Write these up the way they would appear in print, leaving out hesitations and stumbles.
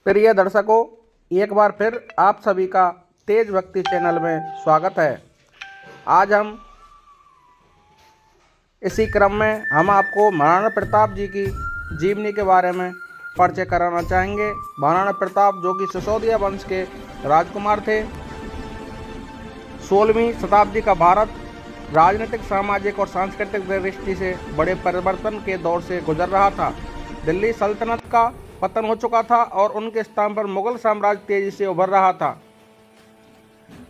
प्रिय दर्शकों, एक बार फिर आप सभी का तेज भक्ति चैनल में स्वागत है। आज हम इसी क्रम में आपको महाराणा प्रताप जी की जीवनी के बारे में परिचय कराना चाहेंगे। महाराणा प्रताप जो कि सिसोदिया वंश के राजकुमार थे। 16वीं शताब्दी का भारत राजनीतिक, सामाजिक और सांस्कृतिक दृष्टि से बड़े परिवर्तन के दौर से गुजर रहा था। दिल्ली सल्तनत का पतन हो चुका था और उनके स्थान पर मुगल साम्राज्य तेजी से उभर रहा था।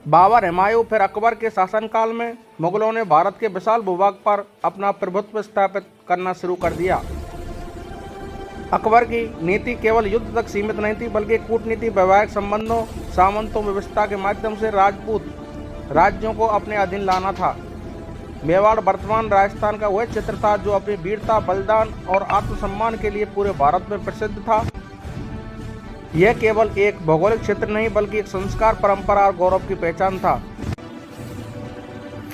बाबर, हुमायूं फिर अकबर के शासनकाल में मुगलों ने भारत के विशाल भूभाग पर अपना प्रभुत्व स्थापित करना शुरू कर दिया। अकबर की नीति केवल युद्ध तक सीमित नहीं थी, बल्कि कूटनीति, वैवाहिक संबंधों, सामंतों व्यवस्था के माध्यम से राजपूत राज्यों को अपने अधीन लाना था। मेवाड़ वर्तमान राजस्थान का वह क्षेत्र था जो अपनी वीरता, बलिदान और आत्मसम्मान के लिए पूरे भारत में प्रसिद्ध था। यह केवल एक भौगोलिक क्षेत्र नहीं, बल्कि एक संस्कार, परंपरा और गौरव की पहचान था।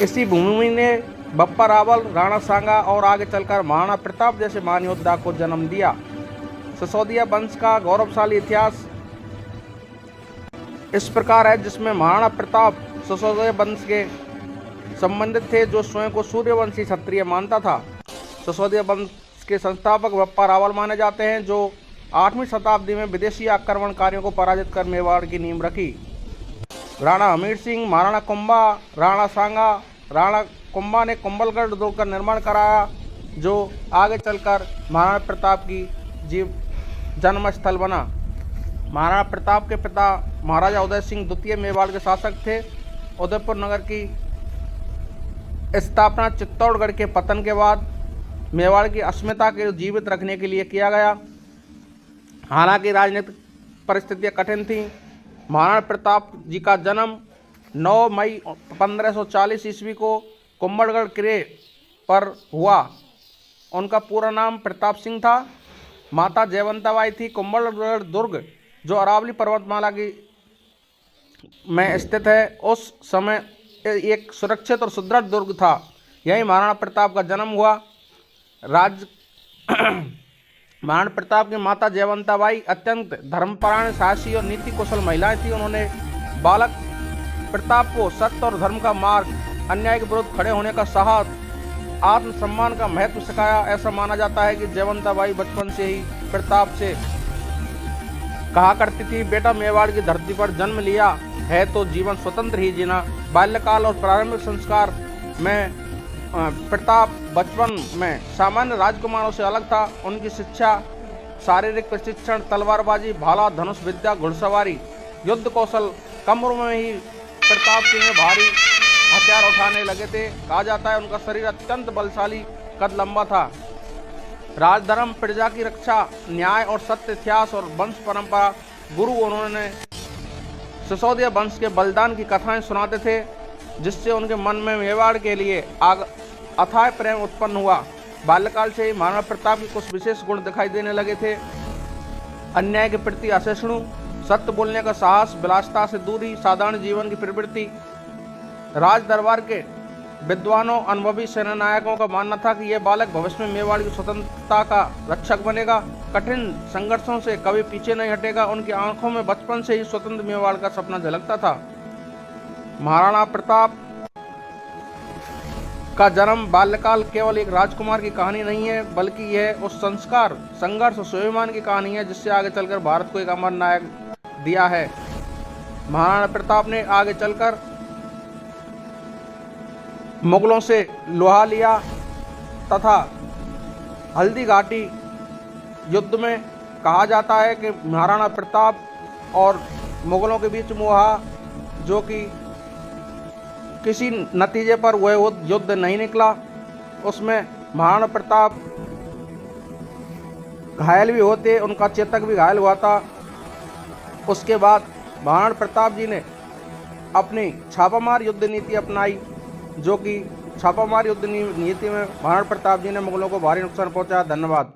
इसी भूमि ने बप्पा रावल, राणा सांगा और आगे चलकर महाराणा प्रताप जैसे महान योद्धा को जन्म दिया। सिसोदिया वंश का गौरवशाली इतिहास इस प्रकार है, जिसमें महाराणा प्रताप सिसोदिया वंश के संबंधित थे, जो स्वयं को सूर्यवंशी क्षत्रिय मानता था। सिसोदिया वंश के संस्थापक बप्पा रावल माने जाते हैं, जो 8वीं शताब्दी में विदेशी आक्रमणकारियों को पराजित कर मेवाड़ की नींव रखी। राणा हमीर सिंह, महाराणा कुंभा, राणा सांगा, राणा कुंभा ने कुंभलगढ़ दुर्ग का निर्माण कराया, जो आगे चलकर महाराणा प्रताप की जन्मस्थल बना। महाराणा प्रताप के पिता महाराजा उदय सिंह द्वितीय मेवाड़ के शासक थे। उदयपुर नगर की स्थापना चित्तौड़गढ़ के पतन के बाद मेवाड़ की अस्मिता को जीवित रखने के लिए किया गया। हालांकि राजनीतिक परिस्थितियां कठिन थीं। महाराणा प्रताप जी का जन्म 9 मई 1540 ईस्वी को कुंभलगढ़ किले पर हुआ। उनका पूरा नाम प्रताप सिंह था। माता जयवंताबाई थी। कुंभलगढ़ दुर्ग, जो अरावली पर्वतमाला की में स्थित है, उस समय एक सुरक्षित और सुदृढ़ दुर्ग था। यही महाराणा प्रताप का जन्म हुआ। महाराणा प्रताप की माता जयवंताबाई अत्यंत धर्मपरायण, साहसी और नीति कुशल महिलाएं थी। उन्होंने बालक प्रताप को सत्य और धर्म का मार्ग, अन्याय के विरुद्ध खड़े होने का साहस, आत्मसम्मान का महत्व सिखाया। ऐसा माना जाता है कि जयवंताबाई बचपन से ही प्रताप से कहा करती थी, बेटा मेवाड़ की धरती पर जन्म लिया है तो जीवन स्वतंत्र ही जीना। बाल्यकाल और प्रारंभिक संस्कार में प्रताप बचपन में सामान्य राजकुमारों से अलग था। उनकी शिक्षा, शारीरिक प्रशिक्षण, तलवारबाजी, भाला, धनुष विद्या, घुड़सवारी, युद्ध कौशल कम उम्र में ही प्रताप सिंह में भारी हथियार उठाने लगे थे। कहा जाता है उनका शरीर अत्यंत बलशाली, कद लंबा था। राजधर्म, प्रजा की रक्षा, न्याय और सत्य, इतिहास और वंश परंपरा गुरु उन्होंने सिसोदिया वंश के बलिदान की कथाएं सुनाते थे, जिससे उनके मन में मेवाड़ के लिए अथाह प्रेम उत्पन्न हुआ। बाल्यकाल से ही महाराणा प्रताप के कुछ विशेष गुण दिखाई देने लगे थे। अन्याय के प्रति असहिष्णु, सत्य बोलने का साहस, विलासिता से दूरी, साधारण जीवन की प्रवृत्ति। राज दरबार के विद्वानों, अनुभवी सेनानायकों का मानना था कि यह बालक भविष्य में मेवाड़ की स्वतंत्रता का रक्षक बनेगा, कठिन संघर्षों से कभी पीछे नहीं हटेगा। उनकी आंखों में बचपन से ही स्वतंत्र मेवाड़ का सपना झलकता था। महाराणा प्रताप का जन्म, बाल्यकाल केवल एक राजकुमार की कहानी नहीं है, बल्कि यह उस संस्कार, संघर्ष और स्वाभिमान की कहानी है जिससे आगे चलकर भारत को एक अमर नायक दिया है। महाराणा प्रताप ने आगे चलकर मुगलों से लोहा लिया तथा हल्दी घाटी युद्ध में कहा जाता है कि महाराणा प्रताप और मुगलों के बीच मुहा, जो कि किसी नतीजे पर वह युद्ध नहीं निकला, उसमें महाराणा प्रताप घायल भी होते, उनका चेतक भी घायल हुआ था। उसके बाद महाराणा प्रताप जी ने अपनी छापामार युद्ध नीति अपनाई, जो कि छापामार युद्ध नीति में महाराणा प्रताप जी ने मुगलों को भारी नुकसान पहुंचाया। धन्यवाद।